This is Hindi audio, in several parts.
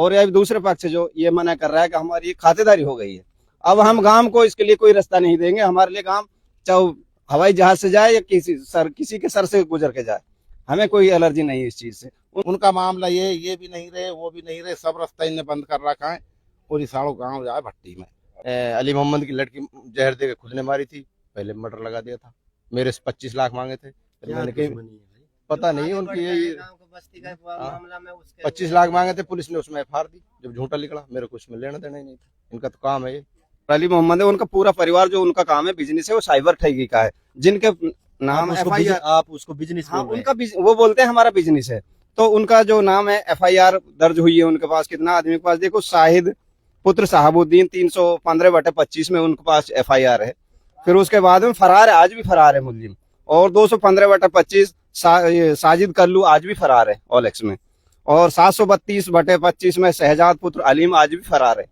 और ये दूसरे पक्ष जो ये मना कर रहा है कि हमारी खातेदारी हो गई है। अब हम गांव को इसके लिए कोई रास्ता नहीं देंगे। हमारे लिए गांव चाहे हवाई जहाज से जाए या किसी के सर से गुजर के जाए, हमें कोई एलर्जी नहीं है इस चीज से। उनका मामला ये भी नहीं रहे, वो भी नहीं रहे, सब रास्ता इन्हें बंद कर रखा है। पूरी सालों गाँव जाए भट्टी में। अली मोहम्मद की लड़की जहर देकर खुद ने मारी थी, पहले मर्डर लगा दिया था। मेरे से 25 लाख मांगे थे, मैंने कहीं पता नहीं उनकी ये 25 लाख मांगे थे, पुलिस ने उसमें एफआईआर दी। जब झूठा निकला, मेरे को उसमें लेना देना ही नहीं था। इनका तो काम है ये। अली मोहम्मद है, उनका पूरा परिवार जो उनका काम है बिजनेस है वो साइबर ठगी का है, जिनके नाम एफआईआर। आप उसको बिजनेस हाँ, उनका वो बोलते हैं हमारा बिजनेस है, तो उनका जो नाम है एफआईआर दर्ज हुई है उनके पास। कितना आदमी के पास देखो, शाहिद पुत्र साहबुद्दीन 315/25 में उनके पास एफआईआर है। फिर उसके बाद में फरार है, आज भी फरार है मुल्जिम। और 215/25 साजिद कल्लू आज भी फरार है ओलेक्स में। और 732/25 में शहजाद पुत्र अलीम आज भी फरार है।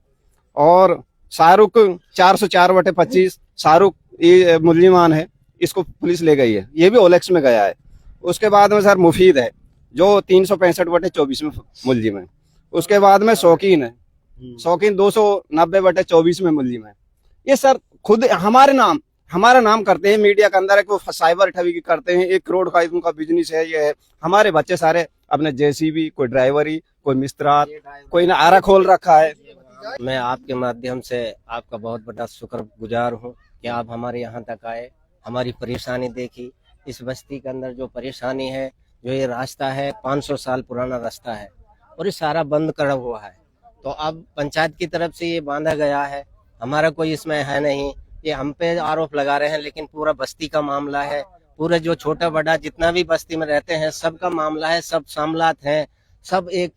और शाहरुख 404/25 शाहरुख ये मुल्जिमान है, इसको पुलिस ले गई है, ये भी ओलेक्स में गया है। उसके बाद में सर मुफीद है जो 365/24 में मुल्जिम है। उसके बाद में शौकीन है, शौकीन 290/24 में मुल्जिम है। ये सर खुद हमारा नाम करते हैं मीडिया के अंदर है कि वो साइबर ठगी करते हैं, 1 करोड़ का उनका बिजनेस है, ये है। हमारे बच्चे सारे अपने जेसीबी, कोई ड्राइवरी, कोई मिस्त्रात, कोई ने आरा खोल रखा है। मैं आपके माध्यम से आपका बहुत बड़ा शुक्रगुजार हूँ कि आप हमारे यहाँ तक आए, हमारी परेशानी देखी। इस बस्ती के अंदर जो परेशानी है, जो ये रास्ता है 500 साल पुराना रास्ता है और ये सारा बंद करा हुआ है। तो अब पंचायत की तरफ से ये बांधा गया है, हमारा कोई इसमें है नहीं। ये हम पे आरोप लगा रहे हैं, लेकिन पूरा बस्ती का मामला है। पूरे जो छोटा बड़ा जितना भी बस्ती में रहते हैं सबका मामला है, सब मामलात हैं, सब एक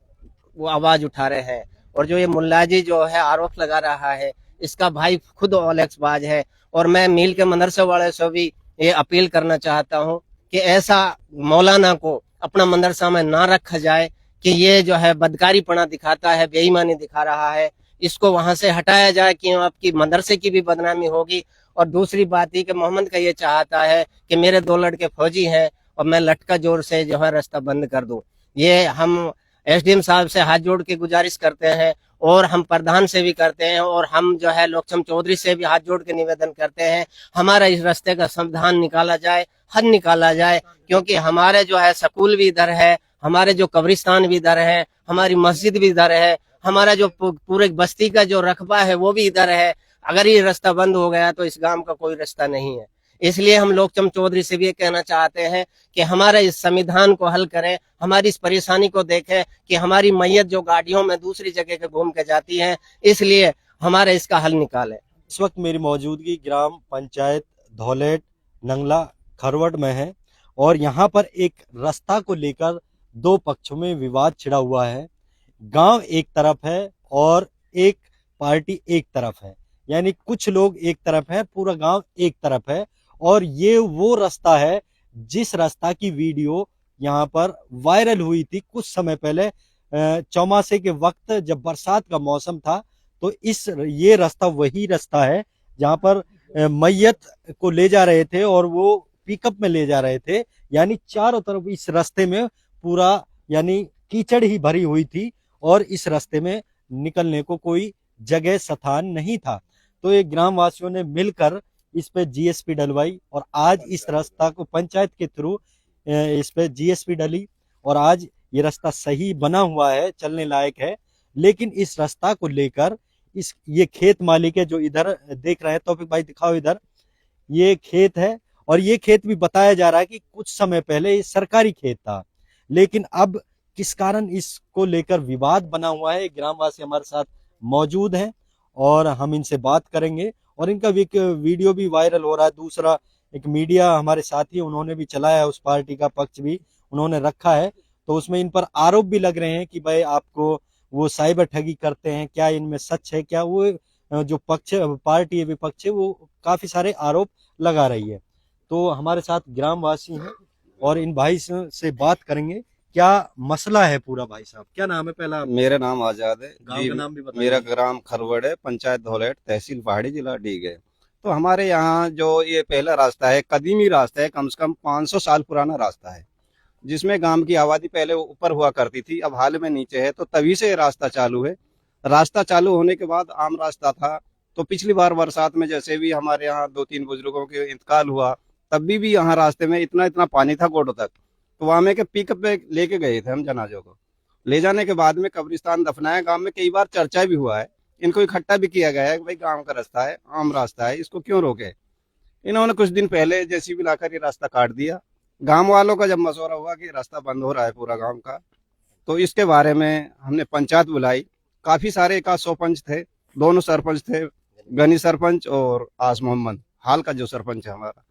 वो आवाज उठा रहे हैं। और जो ये मुल्लाजी जो है आरोप लगा रहा है, इसका भाई खुद ओलेक्स बाज है। और मैं मील के मदरसे वाले से भी ये अपील करना चाहता हूँ कि ऐसा मौलाना को अपना मदरसा में ना रखा जाए कि ये जो है बदकारीपना दिखाता है, बेईमानी दिखा रहा है। इसको वहां से हटाया जाए कि आपकी मदरसे की भी बदनामी होगी। और दूसरी बात ये कि मोहम्मद का ये चाहता है कि मेरे 2 लड़के फौजी हैं और मैं लटका जोर से जो है रास्ता बंद कर दूं। ये हम एसडीएम साहब से हाथ जोड़ के गुजारिश करते हैं और हम प्रधान से भी करते हैं और हम जो है लोकचम चौधरी से भी हाथ जोड़ के निवेदन करते हैं, हमारा इस रास्ते का समाधान निकाला जाए, हल निकाला जाए। क्योंकि हमारे जो है स्कूल भी इधर है, हमारे जो कब्रिस्तान भी इधर है, हमारी मस्जिद भी इधर है, हमारा जो पूरे बस्ती का जो रकबा है वो भी इधर है। अगर ये रास्ता बंद हो गया तो इस गांव का कोई रास्ता नहीं है। इसलिए हम लोकचम चौधरी से भी ये कहना चाहते हैं कि हमारे इस संविधान को हल करें, हमारी इस परेशानी को देखें कि हमारी मैयत जो गाड़ियों में दूसरी जगह के घूम के जाती है, इसलिए हमारे इसका हल निकालें। इस वक्त मेरी मौजूदगी ग्राम पंचायत धौलेट नंगला खरवट में है और यहाँ पर एक रास्ता को लेकर 2 पक्षों में विवाद छिड़ा हुआ है। गांव एक तरफ है और एक पार्टी एक तरफ है, यानी कुछ लोग एक तरफ है, पूरा गांव एक तरफ है। और ये वो रास्ता है जिस रास्ता की वीडियो यहाँ पर वायरल हुई थी कुछ समय पहले, चौमासे के वक्त जब बरसात का मौसम था। तो ये रास्ता वही रास्ता है जहाँ पर मैयत को ले जा रहे थे और वो पिकअप में ले जा रहे थे। यानी चारों तरफ इस रास्ते में पूरा यानी कीचड़ ही भरी हुई थी और इस रास्ते में निकलने को कोई जगह स्थान नहीं था। तो ये ग्राम वासियों ने मिलकर इस पे जीएसपी डलवाई और आज इस रास्ता को पंचायत के थ्रू इस पे जीएसपी डली और आज ये रास्ता सही बना हुआ है, चलने लायक है। लेकिन इस रास्ता को लेकर ये खेत मालिक है जो इधर देख रहे हैं, तौफीक भाई दिखाओ इधर, ये खेत है और ये खेत भी बताया जा रहा है कि कुछ समय पहले ये सरकारी खेत था, लेकिन अब किस कारण इसको लेकर विवाद बना हुआ है। ग्रामवासी हमारे साथ मौजूद हैं और हम इनसे बात करेंगे। और इनका वीडियो भी वायरल हो रहा है। दूसरा एक मीडिया हमारे साथी है, उन्होंने भी चलाया है, उस पार्टी का पक्ष भी उन्होंने रखा है। तो उसमें इन पर आरोप भी लग रहे हैं कि भाई आपको वो साइबर ठगी करते हैं, क्या इनमें सच है, क्या वो जो पक्ष पार्टी है विपक्ष है वो काफी सारे आरोप लगा रही है। तो हमारे साथ ग्रामवासी हैं और इन भाई से बात करेंगे क्या मसला है पूरा। भाई साहब क्या नाम है पहला? मेरा नाम आजाद है। गांव का नाम भी बताइए। मेरा ग्राम खरवड़ है, पंचायत धौलेट, तहसील पहाड़ी, जिला डीग है। तो हमारे यहाँ जो ये पहला रास्ता है, कदीमी रास्ता है, कम से कम 500 साल पुराना रास्ता है, जिसमें गांव की आबादी पहले ऊपर हुआ करती थी, अब हाल में नीचे है। तो तभी से ये रास्ता चालू है। रास्ता चालू होने के बाद आम रास्ता था, तो पिछली बार बरसात में जैसे भी हमारे यहाँ 2-3 बुजुर्गों के इंतकाल हुआ, तब भी यहाँ रास्ते में इतना इतना पानी था घोटों तक। तो वहां में के पिकअप पे लेके गए थे हम जनाजों को। ले जाने के बाद में कब्रिस्तान दफनाया। गांव में कई बार चर्चा भी हुआ है, इनको इकट्ठा भी किया गया है कि भाई गांव का रास्ता है, आम रास्ता है, इसको क्यों रोके। इन्होंने कुछ दिन पहले जेसीबी लाकर ये रास्ता काट दिया। गांव वालों का जब मशवरा हुआ कि रास्ता बंद हो रहा है पूरा गांव का, तो इसके बारे में हमने पंचायत बुलाई। काफी सारे 100 पंच थे, दोनों सरपंच थे, गनी सरपंच और आस मोहम्मद, हाल का जो सरपंच है हमारा।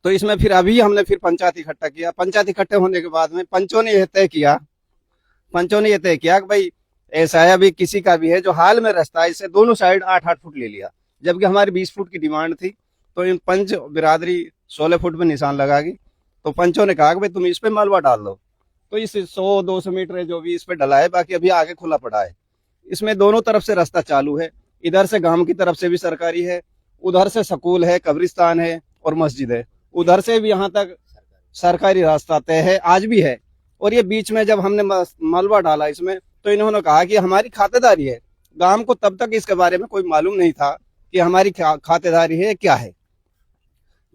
तो इसमें फिर अभी हमने फिर पंचायत इकट्ठा किया। पंचायत इकट्ठे होने के बाद में पंचों ने यह तय किया कि भाई ऐसा है, अभी किसी का भी है जो हाल में रास्ता है, इससे दोनों साइड 8-8 फुट ले लिया, जबकि हमारी 20 फुट की डिमांड थी। तो इन पंच बिरादरी 16 फुट में निशान लगागी। तो पंचों ने कहा कि भाई तुम इस पे मलबा डाल दो। तो इस 100-200 मीटर है जो भी इस पे डला है, बाकी अभी आगे खुला पड़ा है। इसमें दोनों तरफ से रास्ता चालू है। इधर से गांव की तरफ से भी सरकारी है, उधर से स्कूल है, कब्रिस्तान है और मस्जिद है। उधर से भी यहाँ तक सरकारी रास्ता तय है, आज भी है। और ये बीच में जब हमने मलबा डाला इसमें, तो इन्होंने कहा कि हमारी खातेदारी है। गांव को तब तक इसके बारे में कोई मालूम नहीं था कि हमारी खातेदारी है क्या है।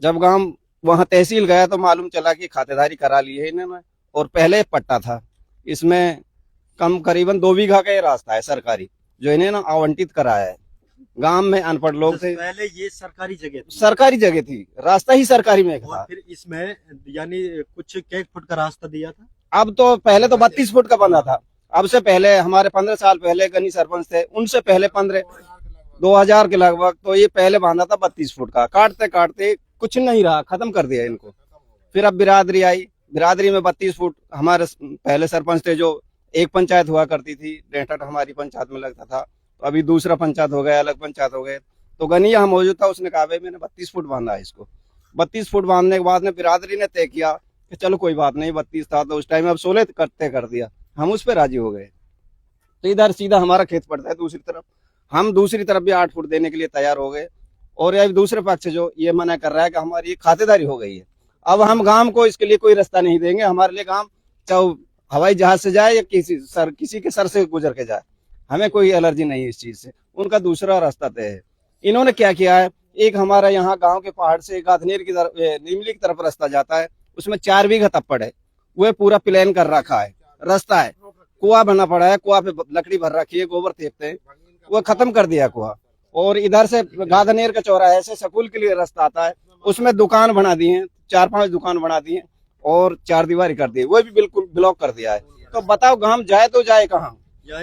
जब गांव वहां तहसील गया तो मालूम चला कि खातेदारी करा ली है इन्होंने, और पहले पट्टा था। इसमें करीबन 2 बीघा का ये रास्ता है सरकारी, जो इन्हें ना आवंटित कराया है। गांव में अनपढ़ लोग थे, पहले ये सरकारी जगह थी, सरकारी जगह थी, रास्ता ही सरकारी में और था। फिर इसमें यानी कुछ कई फुट का रास्ता दिया था। अब तो पहले तो 32 फुट का बना था। अब से पहले हमारे 15 साल पहले गनी सरपंच थे, उनसे पहले 2000 के लगभग, तो ये पहले बांधा था 32 फुट का। काटते काटते कुछ नहीं रहा, खत्म कर दिया इनको। फिर अब बिरादरी आई, बिरादरी में 32 फुट। हमारे पहले सरपंच थे, जो एक पंचायत हुआ करती थी, डेंटट हमारी पंचायत में लगता था, तो अभी दूसरा पंचायत हो गया, अलग पंचायत हो गए। तो गनी यहाँ मौजूद था, उसने कहा भाई मैंने 32 फुट बांधा है इसको। 32 फुट बांधने के बाद में बिरादरी ने तय किया कि चलो कोई बात नहीं, 32 था तो उस टाइम अब 16 तय कर दिया। हम उस पर राजी हो गए। तो इधर सीधा हमारा खेत पड़ता है दूसरी तरफ, हम दूसरी तरफ भी 8 फुट देने के लिए तैयार हो गए। और ये दूसरे पक्ष जो ये मना कर रहा है कि हमारी खातेदारी हो गई है, अब हम गांव को इसके लिए कोई रास्ता नहीं देंगे। हमारे लिए गांव चाहे हवाई जहाज से जाए या किसी के सर से गुजर के जाए, हमें कोई एलर्जी नहीं है इस चीज से। उनका दूसरा रास्ता तय है। इन्होंने क्या किया है, एक हमारा यहाँ गांव के पहाड़ से गाधनेर की तरफ, नीमली की तरफ रास्ता जाता है, उसमें 4 बीघा तप्पड़ है, वह पूरा प्लान कर रखा है, रास्ता है। कुआं बना पड़ा है, कुआं पे लकड़ी भर रखी है, गोबर फेंकते हैं, वो खत्म कर दिया कुआं। और इधर से गाधनेर का चौराहे से स्कूल के लिए रास्ता आता है, उसमें दुकान बना दी है, 4-5 दुकान बना दी है और 4 दीवारी कर दी है, वो भी बिल्कुल ब्लॉक कर दिया है। तो बताओ गांव जाए तो जाए कहाँ।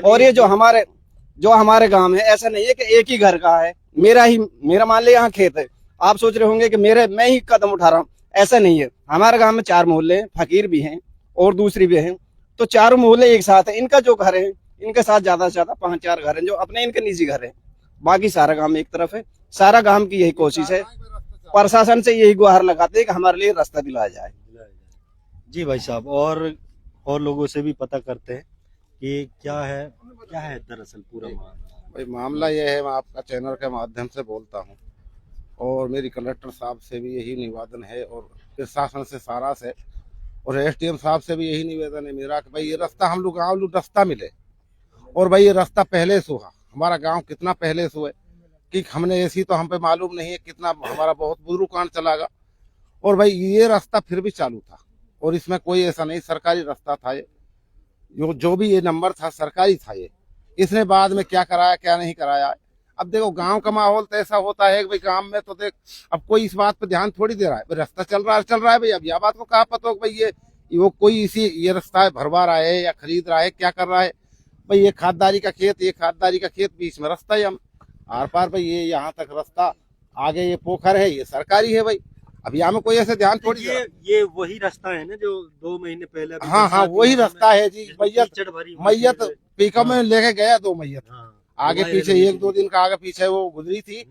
और ये जो हमारे गांव है, ऐसा नहीं है कि एक ही घर का है, मेरा मान ले यहाँ खेत है। आप सोच रहे होंगे कि मैं ही कदम उठा रहा हूँ, ऐसा नहीं है। हमारे गांव में 4 मोहल्ले हैं, फकीर भी हैं और दूसरी भी हैं, तो 4 मोहल्ले एक साथ है। इनका जो घर है, इनके साथ ज्यादा से ज्यादा 5-4 घर हैं जो अपने इनके निजी घर हैं, बाकी सारा गांव एक तरफ है। सारा गांव की यही कोशिश है, प्रशासन से यही गुहार लगाते हैं कि हमारे लिए रास्ता दिलाया जाए। जी भाई साहब, और लोगों से भी पता करते हैं कि क्या है दरअसल पूरा मामला। भाई मामला ये है, मैं आपका चैनल के माध्यम से बोलता हूँ, और मेरी कलेक्टर साहब से भी यही निवेदन है, और प्रशासन से सारा से, और एसडीएम साहब से भी यही निवेदन है मेरा कि भाई ये रास्ता हम लोग गाँव लोग रास्ता मिले। और भाई ये रास्ता पहले से हुआ, हमारा गांव कितना पहले से हुआ कि हमने ऐसी तो हम पे मालूम नहीं है, कितना हमारा बहुत बुजुर्ग कांड चलागा। और भाई ये रास्ता फिर भी चालू था, और इसमें कोई ऐसा नहीं, सरकारी रास्ता था ये, जो भी ये नंबर था सरकारी था ये। इसने बाद में क्या कराया क्या नहीं कराया। अब देखो गांव का माहौल तो ऐसा होता है कि भाई गांव में तो देख, अब कोई इस बात पे ध्यान थोड़ी दे रहा है, रास्ता चल रहा है भाई। अब यह बात को कहा पता हो भाई वो कोई ये रास्ता भरवा रहा है या खरीद रहा है, क्या कर रहा है भाई। ये खाददारी का खेत, बीच में रास्ता है, हम आर पार भाई ये यहाँ तक रास्ता, आगे ये पोखर है, ये सरकारी है भाई। अब यहाँ में कोई ऐसे ध्यान थोड़ी ये वही रास्ता है ना जो 2 महीने पहले। हाँ वही रास्ता है जी। मैयत पिकअप में लेके गया 2 मैयत, आगे पीछे 1-2 दिन का आगे पीछे वो गुजरी थी,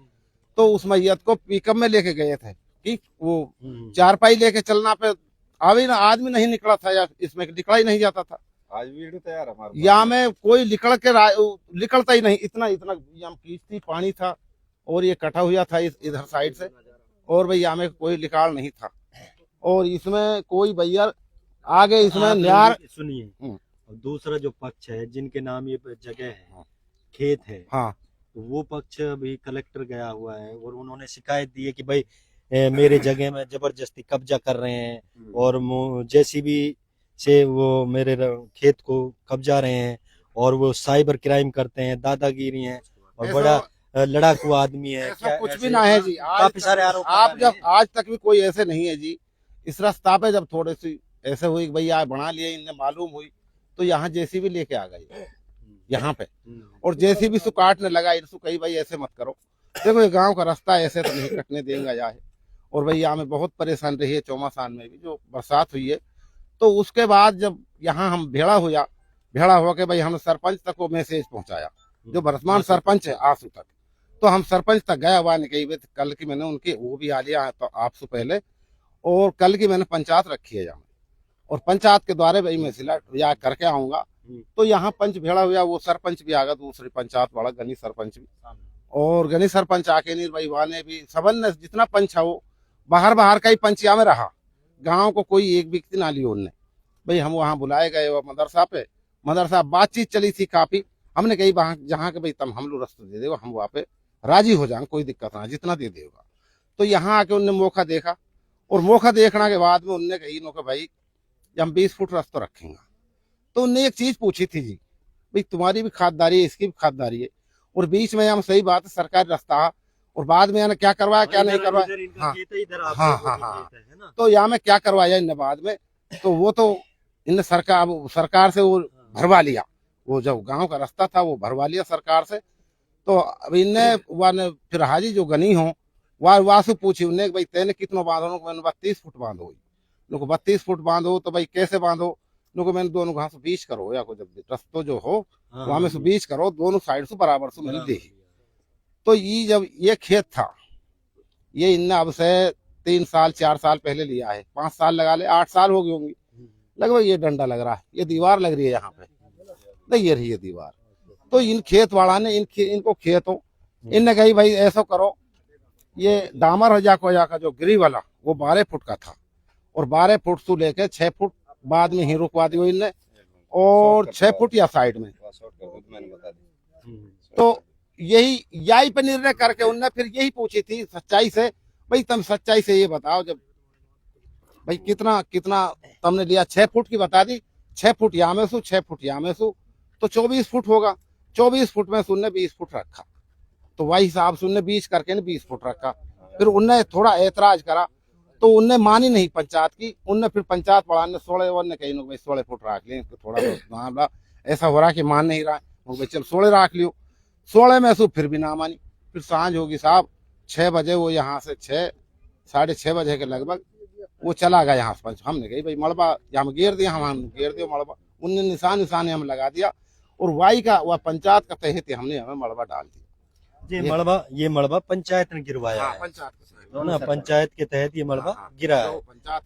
तो उस मैयत को पिकअप में लेके गए थे कि वो 4 पाई लेके चलना पे अभी ना आदमी नहीं निकला था, या इसमें निकला ही नहीं जाता था। आज वीडियो तैयार है हमारे, यहाँ में कोई निकलता ही नहीं, इतना यहाँ कीचती पानी था, और ये कटा हुआ था इधर साइड से, और भाई यहाँ में कोई निकाल नहीं था। और इसमें कोई भैया आगे इसमें आप न्यार सुनिए, हम्म। और दूसरा जो पक्ष है जिनके नाम ये जगह है, हाँ। खेत है, हाँ तो वो पक्ष अभी कलेक्टर गया हुआ है और उन्होंने शिकायत दी है कि भाई मेरे जगह में जबरदस्ती कब्जा कर रहे हैं और जेसीबी से वो मेरे खेत को कब्जा रहे हैं और वो साइबर क्राइम करते हैं, दादागिरी है और ऐसा- बड़ा लड़ाकू आदमी है। ऐसा क्या कुछ भी ऐसे- ना है जी। आज काफी तक- सारे आरोप आप लगा जब रहे हैं। आज तक भी कोई ऐसे नहीं है जी। इस रास्ता पे जब थोड़ी सी ऐसे हुई कि भाई यार बना लिए, इन्हें मालूम हुई तो यहाँ जेसीबी लेके आ गई यहाँ पे, और जेसीबी सु काटने लगा। इनसु कही भाई ऐसे मत करो, देखो ये गांव का रास्ता ऐसे तो नहीं कटने देंगे जाए। और भाई यहाँ में बहुत परेशान रही है चौमासान में भी जो बरसात हुई है। तो उसके बाद जब यहाँ हम भेड़ा हुआ के भाई हम सरपंच तक वो मैसेज पहुंचाया, जो वर्तमान सरपंच है आंसू तक। तो हम सरपंच तक गया हुआ नहीं कही कल की मैंने उनकी वो भी आ लिया तो आपसे पहले, और कल की मैंने पंचायत रखी है यहाँ, और पंचायत के द्वारा भाई मैं सिलेक्ट या करके आऊंगा। तो यहाँ पंच भेड़ा हुआ, वो सरपंच भी आ गया, दूसरी पंचायत वाला गनी सरपंच भी, और गनी सरपंच आके नहीं भाई वाले भी सबन ने जितना पंच है वो बाहर का ही पंच यहाँ में रहा। गाँव को कोई एक व्यक्ति ना लियो उनने। भाई हम वहाँ बुलाए गए वो मदरसा बातचीत चली थी काफी। हमने कही वहाँ जहाँ के भाई तम हम लोग रास्ता दे देगा, हम वहाँ पे राजी हो जाएंगे, कोई दिक्कत ना, जितना दे देगा। तो यहाँ आके उनने मौका देखा, और मौका देखने के बाद में उनने कही कि भाई हम 20 फुट रास्ता रखेंगे। तो उनने एक चीज पूछी थी जी, भाई तुम्हारी भी खाददारी है, इसकी भी खाददारी है, और बीच में हम सही बात है सरकारी रास्ता, और बाद में यानी क्या करवाया क्या नहीं करवाया। हाँ। तो यहाँ में क्या करवाया इन बाद में, तो वो तो इन सरकार से वो भरवा लिया, वो जो गांव का रास्ता था वो भरवा लिया सरकार से। तो अब इनने फिर हाजी जो गनी हो वाह से पूछी उन्हें भाई तेने कितना बांधो, मैंने 32 फुट बांधो। 32 फुट बांधो तो भाई कैसे बांधो, मैंने दोनों घास 20 करो, या जब रस्तो जो हो वहां में से 20 करो, दोनों साइड से बराबर से मैंने दे। तो ये जब ये खेत था, ये इनने अब से 3 साल 4 साल पहले लिया है, 5 साल लगा ले, 8 साल हो गई होंगी लगभग। ये डंडा लग रहा है, ये दीवार लग रही है यहाँ पे, नहीं ये रही है दीवार। तो इन खेत वाला ने इनको खेतों इनने कही भाई ऐसा करो, ये डामर हो जाकर जो गिरी वाला वो 12 फुट का था, और 12 फुट से लेके 6 फुट बाद में ही रुकवा दी इनने, और 6 फुट या साइड में। तो यही पे निर्णय करके उनने फिर यही पूछी थी सच्चाई से, भाई तुम सच्चाई से ये बताओ, जब भाई कितना तुमने लिया, 6 फुट की बता दी, 6 फुट यहाँ में सु 6 फुट यहाँ में सु, तो 24 फुट होगा। 24 फुट में सुनने 20 फुट रखा, तो वही हिसाब से उनने 20 करके 20 फुट रखा। फिर उनने थोड़ा ऐतराज करा, तो उनने मानी नहीं पंचायत की। उनने फिर पंचायत पढ़ा ने 16 कही भाई 16 फुट रख लिए, थोड़ा मामला ऐसा हो रहा कि मान नहीं रहा, भाई चल 16 रख लियो। 16 में सु फिर भी ना मानी। फिर सांझ होगी साहब 6 बजे, वो यहाँ से 6 साढ़े 6 बजे के लगभग वो चला गया यहाँ पंच। हमने कही भाई मलबा यहाँ गेर दिया, हम गेर दिया मलबा, उनने निशान हम लगा दिया, और वाई का वह पंचायत का तहत हमने हमें मलबा डाल दिया। ये मलबा पंचायत ने गिरवाया है, पंचायत के तहत ये मलबा गिरा है।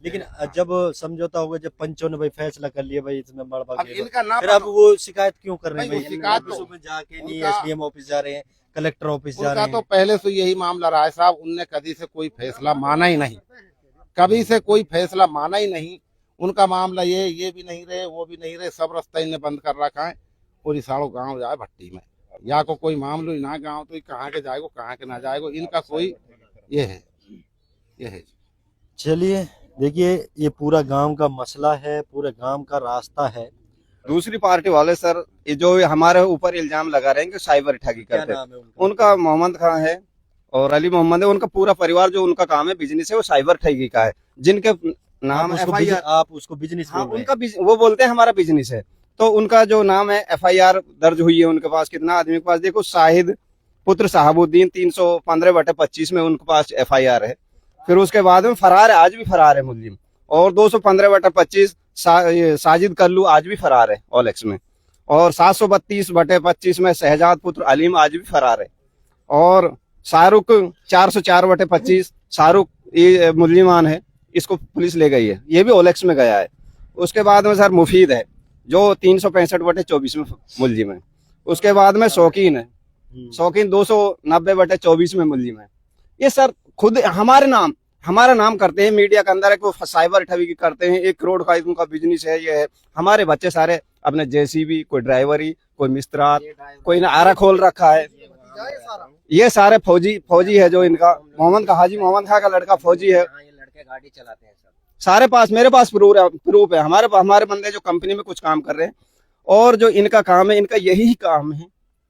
लेकिन जब समझौता होगा, जब पंचों ने भाई फैसला कर लिया भाई इसमें मलबा गिरा, फिर अब वो शिकायत क्यों कर रहे हैं? शिकायत में जाके नहीं एसडीएम ऑफिस जा रहे हैं, कलेक्टर ऑफिस जा रहे हैं। तो पहले से यही मामला रहा है साहब, उनने कभी से कोई फैसला माना ही नहीं, कभी से कोई फैसला माना ही नहीं। उनका मामला ये भी नहीं रहे, वो भी नहीं रहे, सब रास्ता इन्हें बंद कर रखा है। और सालों गाँव जाए भट्टी में, या को कोई मामलो ही ना गाँव, तो कहाँ के जाएगो कहाँ के ना जाएगो, इनका कोई ये है। चलिए देखिए, ये पूरा गांव का मसला है, पूरे गांव का रास्ता है। दूसरी पार्टी वाले सर ये जो हमारे ऊपर इल्जाम लगा रहे हैं कि साइबर ठगी करते हैं, उनका मोहम्मद खान है और अली मोहम्मद है, उनका पूरा परिवार जो उनका काम है बिजनेस है वो साइबर ठगी का है, जिनके नाम FIR आप उसको बिजनेस हाँ, उनका वो बोलते हैं हमारा बिजनेस है। तो उनका जो नाम है FIR दर्ज हुई है उनके पास, कितना आदमी के पास देखो, शाहिद पुत्र साहबुद्दीन 315/25 में उनके पास FIR है। फिर उसके बाद में फरार है, आज भी फरार है मुल्जिम। और 215/25 साजिद कल्लू आज भी फरार है OLX में। और 732/25 में शहजाद पुत्र अलीम आज भी फरार है। और शाहरुख 404/25 शाहरुख ये मुल्जिमान है, इसको पुलिस ले गई है, ये भी OLX में गया है। उसके बाद में सर मुफीद है जो 365/24 में मुल्जिम है। उसके बाद में शौकीन है, शौकीन 290/24 में मुल्जिम है। ये सर खुद हमारे नाम हमारा नाम करते हैं मीडिया के अंदर है को साइबर ठगी करते हैं, 1 करोड़ का उनका बिजनेस है, ये है। हमारे बच्चे सारे अपने जेसीबी, कोई ड्राइवरी, कोई मिस्त्रात, कोई ने आरा खोल रखा है। ये सारे फौजी है जो इनका मोहम्मद का हाजी मोहम्मद खां का लड़का फौजी है। हाँ, ये लड़के गाड़ी चलाते हैं सब। सारे पास मेरे पास प्रूफ है। हमारे बंदे जो कंपनी में कुछ काम कर रहे हैं और जो इनका काम है, इनका यही काम है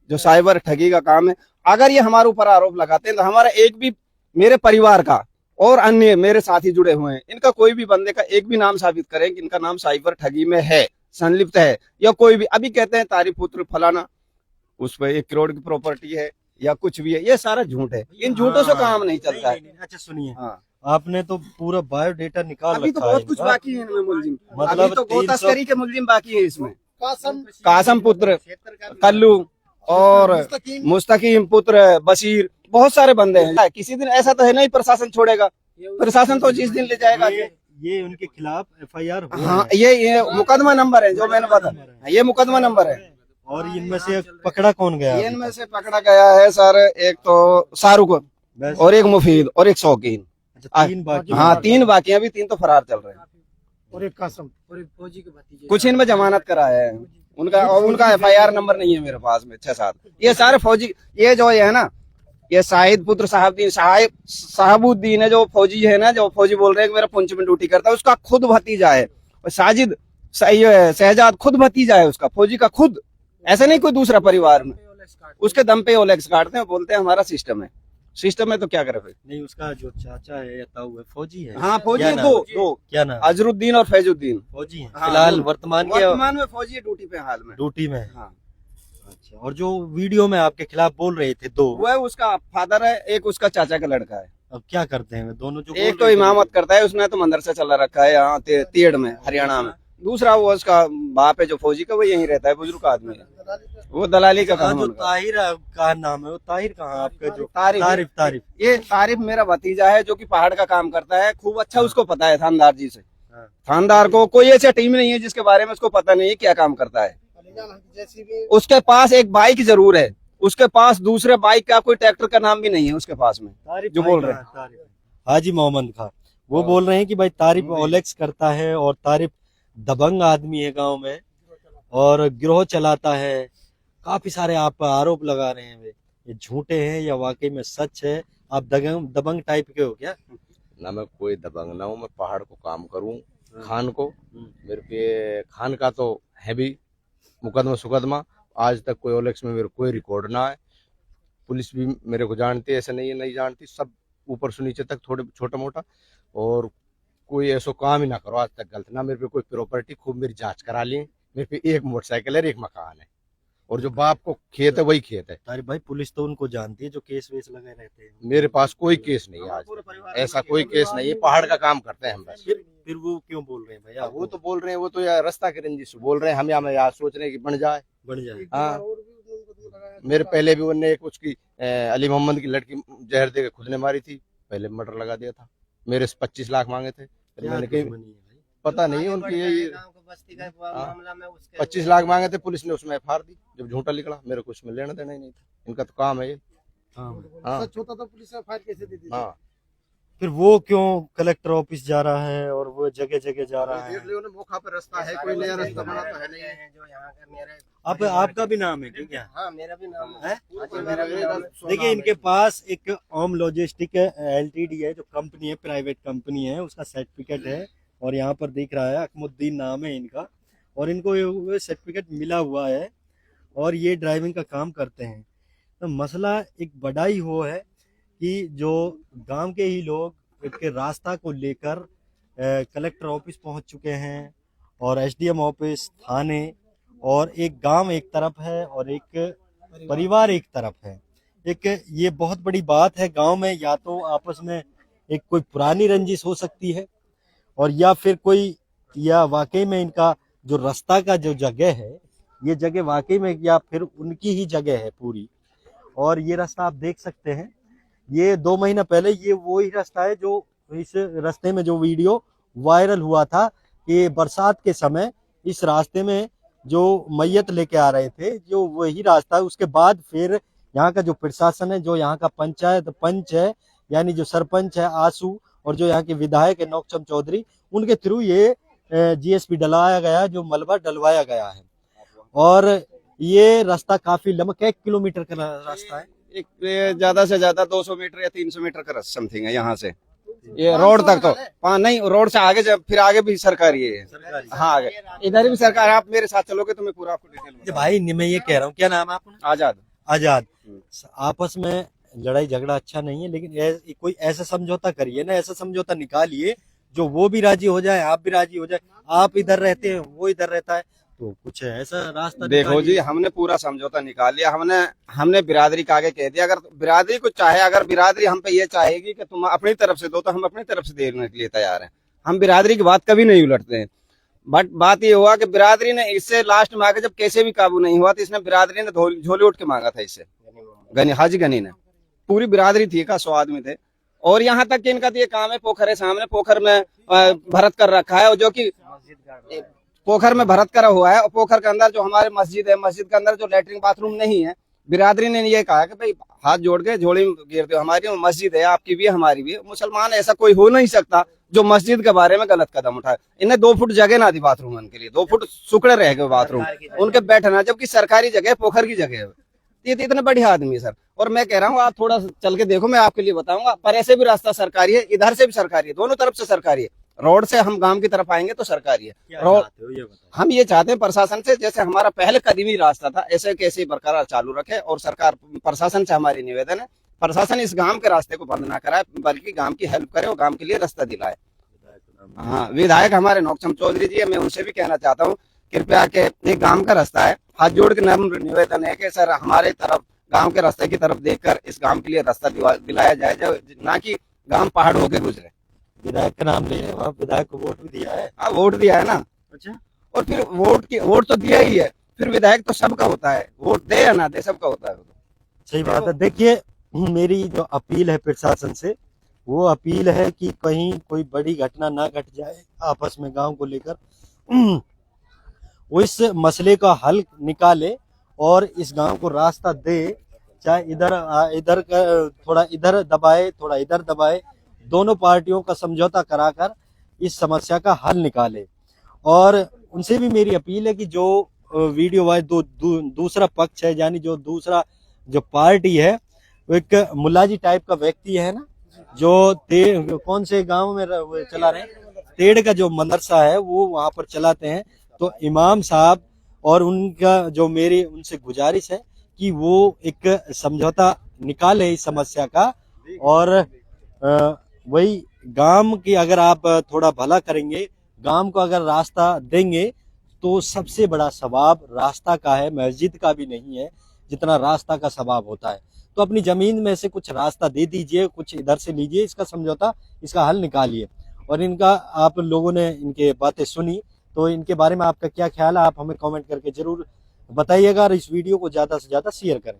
जो साइबर ठगी का काम है। अगर ये हमारे ऊपर आरोप लगाते हैं तो हमारा एक भी, मेरे परिवार का और अन्य मेरे साथी जुड़े हुए हैं, इनका कोई भी बंदे का एक भी नाम साबित करें कि इनका नाम साइबर ठगी में है, संलिप्त है, या कोई भी अभी कहते हैं तारिफ पुत्र फलाना उस पर 1 करोड़ की प्रॉपर्टी है या कुछ भी है, ये सारा झूठ है। इन झूठों से काम नहीं चलता है। अच्छा सुनिए, हाँ, आपने तो पूरा बायोडेटा निकाल अभी तो रखा है बहुत कुछ इनका। बाकी है इनमें मुलजिम, मतलब अभी तो गो 300 तस्करी के मुलजिम बाकी है इसमें। कासम पुत्र कल्लू और मुस्तकीम पुत्र बशीर, बहुत सारे बंदे हैं। किसी दिन ऐसा तो है नहीं प्रशासन छोड़ेगा, प्रशासन तो जिस दिन ले जाएगा। ये उनके खिलाफ एफआईआर हो हाँ, है। ये मुकदमा नंबर है जो मैंने बताया, ये मुकदमा नंबर है। और इनमें से पकड़ा कौन गया? इनमें से पकड़ा गया है सर, एक तो शाहरुख बस। और एक मुफीद और एक शौकीन। अच्छा, 3 बाकी। हाँ, 3 बाकी हैं, अभी 3 तो फरार चल रहे हैं। और एक कासम। कुछ इनमें जमानत कराया है उनका एफआईआर नंबर नहीं है मेरे पास में 6-7। ये सारे फौजी, ये जो है ना, ये शाहिद पुत्र साहबुद्दीन है जो फौजी है ना, जो फौजी बोल रहे हैं कि मेरा पुंछ में ड्यूटी करता है, उसका खुद भतीजा है। और साजिद शहजाद खुद भतीजा है उसका, फौजी का खुद, ऐसा नहीं कोई दूसरा परिवार में। उसके दम पे ओलेक्स काटते हैं, बोलते हैं हमारा सिस्टम है। सिस्टम है तो क्या करे फिर? नहीं, उसका जो चाचा है या ताऊ है फौजी है। हाँ, फौजी क्या है, नाम? दो क्या नाम? अजरुद्दीन और फैजुद्दीन फौजी है हाँ, फिलहाल दोनों। वर्तमान वर्तमान में फौजी है, ड्यूटी पे हाल में। ड्यूटी में है। हाँ, अच्छा, और जो वीडियो में आपके खिलाफ बोल रहे थे 2, वो है उसका फादर है, एक उसका चाचा का लड़का है। अब क्या करते हैं वे दोनों? जो एक तो इमामत करता है, उसने तो मदरसा चला रखा है यहाँ तीड़ में, हरियाणा में। दूसरा वो उसका बाप है जो फौजी का, वो यहीं रहता है, बुजुर्ग आदमी है, वो दलाली का काम जो उनका। ताहिर का नाम है, वो ताहिर कहाँ आपका? जो तारिफ तारिफ ये तारिफ मेरा भतीजा है जो कि पहाड़ का काम करता है, खूब अच्छा उसको पता है थानदार जी से। हाँ। थानदार को कोई ऐसा टीम नहीं है जिसके बारे में उसको पता नहीं है क्या काम करता है। उसके पास एक बाइक जरूर है, उसके पास दूसरे बाइक का कोई ट्रैक्टर का नाम भी नहीं है उसके पास में, तारिफ जो भाई बोल रहे हैं। कहाँ है? तारिफ हाजी मोहम्मद खान, वो बोल रहे हैं कि भाई तारिफ ओलेक्स करता है और तारिफ दबंग आदमी है गांव में और गिरोह चलाता है। काफी सारे आप पर आरोप लगा रहे हैं, वे ये झूठे हैं या वाकई में सच है? आप दबंग टाइप के हो क्या? ना मैं कोई दबंग ना हूँ, मैं पहाड़ को काम करूँ, खान को मेरे पे खान का तो है भी मुकदमा सुकदमा, आज तक कोई ओलेक्स में मेरे कोई रिकॉर्ड ना है। पुलिस भी मेरे को जानती है, ऐसा नहीं है नहीं जानती, सब ऊपर से नीचे तक थोड़े छोटा मोटा, और कोई ऐसा काम ही ना करो आज तक गलत ना। मेरे पे कोई प्रॉपर्टी खूब मेरी जांच करा ली, मेरे पे एक मोटरसाइकिल है, एक मकान है, और जो बाप को खेत है वही खेत है। तारिफ भाई पुलिस तो उनको जानती है जो केस वेस लगे रहते हैं। मेरे पास कोई केस नहीं है आज तक, ऐसा कोई केस नहीं है, पहाड़ का काम करते हैं हम बस। फिर वो क्यों बोल रहे हैं भैया? वो तो बोल रहे हैं, वो तो यार रास्ता के रंजिश से बोल रहे हैं, हम यहाँ सोच रहे हैं कि बन जाए। बढ़ जाए। हाँ, मेरे पहले भी उनने एक उसकी अली मोहम्मद की लड़की जहर दे के खुद ने मारी थी, पहले मर्डर लगा दिया था, मेरे से 25 लाख मांगे थे, फिर क्या मैंने कही दुश्मनी है भाई? पता नहीं उनकी यही गाँव को बस्ती का मामला में उसके 25 लाख मांगे थे, पुलिस ने उसमें एफआईआर दी, जब झूठा निकला मेरे को उसमें लेना देना ही नहीं था, इनका तो काम है ये। हाँ सच होता तो पुलिस एफआईआर कैसे देती? हाँ, फिर वो क्यों कलेक्टर ऑफिस जा रहा है और वो जगह जगह जा रहा है? मौका पे रास्ता है, कोई नया रास्ता बना तो है नहीं। जो यहाँ के मेरे आपका भी नाम है क्या? हाँ, मेरा भी नाम है? हाँ जी, मेरा भी नाम है। देखिए, इनके पास एक ओम लॉजिस्टिक एलटीडी है, जो कंपनी है, प्राइवेट कंपनी है, उसका सर्टिफिकेट है, और यहाँ पर दिख रहा है अकमुद्दीन नाम है इनका, और इनको ये सर्टिफिकेट मिला हुआ है और ये ड्राइविंग का काम करते हैं। तो मसला एक बड़ा ही हो है कि जो गांव के ही लोग एक रास्ता को लेकर कलेक्टर ऑफिस पहुंच चुके हैं, और एसडीएम ऑफिस, थाने, और एक गांव एक तरफ है और एक परिवार एक तरफ है। एक ये बहुत बड़ी बात है गांव में, या तो आपस में एक कोई पुरानी रंजिश हो सकती है, और या फिर कोई, या वाकई में इनका जो रास्ता का जो जगह है, ये जगह वाकई में या फिर उनकी ही जगह है पूरी। और ये रास्ता आप देख सकते हैं, ये 2 महीना पहले ये वो ही रास्ता है जो इस रास्ते में जो वीडियो वायरल हुआ था कि बरसात के समय इस रास्ते में जो मैयत लेके आ रहे थे, जो वही रास्ता है। उसके बाद फिर यहाँ का जो प्रशासन है, जो यहाँ का पंचायत पंच है, यानी जो सरपंच है आसू, और जो यहाँ के विधायक है नौकचंद चौधरी, उनके थ्रू ये जीएसपी डलवाया गया, जो मलबा डलवाया गया है। और ये रास्ता काफी लंबा, कई किलोमीटर का रास्ता है? एक ज्यादा से ज्यादा 200 मीटर या 300 मीटर का समथिंग है यहाँ से ये रोड तक। तो नहीं, रोड से आगे फिर आगे भी सरकारी है। हाँ, आगे इधर भी सरकार। आप मेरे साथ चलोगे तो मैं पूरा आपको डिटेल भाई मैं ये कह रहा हूँ, क्या नाम है आपका? आजाद। आजाद। आपस में लड़ाई झगड़ा अच्छा नहीं है, लेकिन कोई ऐसा समझौता करिए ना, ऐसा समझौता निकालिए जो वो भी राजी हो जाए, आप भी राजी हो जाए। आप इधर रहते हैं, वो इधर रहता है, तो कुछ ऐसा रास्ता देखो जी, हमने पूरा समझौता निकाल लिया। हमने बिरादरी का आगे कह दिया, अगर बिरादरी कुछ चाहे, अगर बिरादरी हम पे ये चाहेगी कि तुम अपनी तरफ से दो, तो हम अपनी तरफ से देने के लिए तैयार हैं। हम बिरादरी की बात कभी नहीं उलटते हैं। बट बात ये हुआ कि बिरादरी ने इससे लास्ट में आके जब कैसे भी काबू नहीं हुआ, तो इसने बिरादरी ने झोली उठ के मांगा था इससे। हाजी गनी ने, पूरी बिरादरी थी का 100 आदमी थे। और यहाँ तक कि इनका तो ये काम है, पोखर है सामने, पोखर में भरत कर रखा है, जो कि पोखर में भरत करा हुआ है। और पोखर के अंदर जो हमारे मस्जिद है, मस्जिद के अंदर जो लैट्रिन बाथरूम नहीं है, बिरादरी ने ये कहा कि भाई हाथ जोड़ के झोली में गिर दो, हमारी मस्जिद है, आपकी भी है, हमारी भी है। मुसलमान ऐसा कोई हो नहीं सकता जो मस्जिद के बारे में गलत कदम उठाए। इन्हें 2 फुट जगह ना दी बाथरूम उनके लिए, 2 फुट सुकड़े रह गए बाथरूम उनके बैठना, जबकि सरकारी जगह पोखर की जगह है। ये तो इतने बढ़िया आदमी है सर। और मैं कह रहा हूँ, आप थोड़ा चल के देखो, मैं आपके लिए बताऊंगा। पर ऐसे भी रास्ता सरकारी है, इधर से भी सरकारी है, दोनों तरफ से सरकारी है। रोड से हम गांव की तरफ आएंगे तो सरकारी है रोड। हम ये चाहते हैं प्रशासन से, जैसे हमारा पहले कदीमी रास्ता था, ऐसे कैसे बरकरार चालू रखे। और सरकार, प्रशासन से हमारी निवेदन है, प्रशासन इस गांव के रास्ते को बंद ना कराए, बल्कि गांव की हेल्प करे और गांव के लिए रास्ता दिलाए। हाँ, विधायक हमारे नौकचंद चौधरी जी है, मैं उनसे भी कहना चाहता हूँ, कृपया के एक गांव का रास्ता है, हाथ जोड़ के नम्र निवेदन है कि सर हमारे तरफ, गांव के रास्ते की तरफ देखकर इस गांव के लिए रास्ता दिलाया जाए, ना कि गांव पहाड़ होके गुजरे। विधायक का नाम ले, विधायक को वोट भी दिया है? हाँ, वोट दिया है ना। अच्छा, और फिर वोट तो दिया ही है, फिर विधायक तो सबका होता है, वोट दे या ना दे सबका होता है। सही बात है। देखिए, मेरी जो अपील है प्रशासन से, वो अपील है कि कहीं कोई बड़ी घटना ना घट जाए आपस में गांव को लेकर, वो इस मसले का हल निकाले और इस गांव को रास्ता दे। चाहे इधर थोड़ा इधर दबाए, थोड़ा इधर दबाए, दोनों पार्टियों का समझौता कराकर इस समस्या का हल निकाले। और उनसे भी मेरी अपील है कि जो वीडियो वाइज दूसरा पक्ष है, यानी जो दूसरा जो पार्टी है, वो एक मुल्लाजी टाइप का व्यक्ति है ना, जो कौन से गांव में चला रहे हैं, तेड़ का जो मदरसा है वो वहां पर चलाते हैं। तो इमाम साहब और उनका जो मेरी उनसे गुजारिश है कि वो एक समझौता निकाले इस समस्या का। और वही गांव की अगर आप थोड़ा भला करेंगे, गांव को अगर रास्ता देंगे, तो सबसे बड़ा सवाब रास्ता का है, मस्जिद का भी नहीं है जितना रास्ता का सवाब होता है। तो अपनी जमीन में से कुछ रास्ता दे दीजिए, कुछ इधर से लीजिए, इसका समझौता, इसका हल निकालिए। और इनका, आप लोगों ने इनके बातें सुनी, तो इनके बारे में आपका क्या ख्याल है, आप हमें कमेंट करके जरूर बताइएगा। और इस वीडियो को ज्यादा से ज्यादा शेयर करें।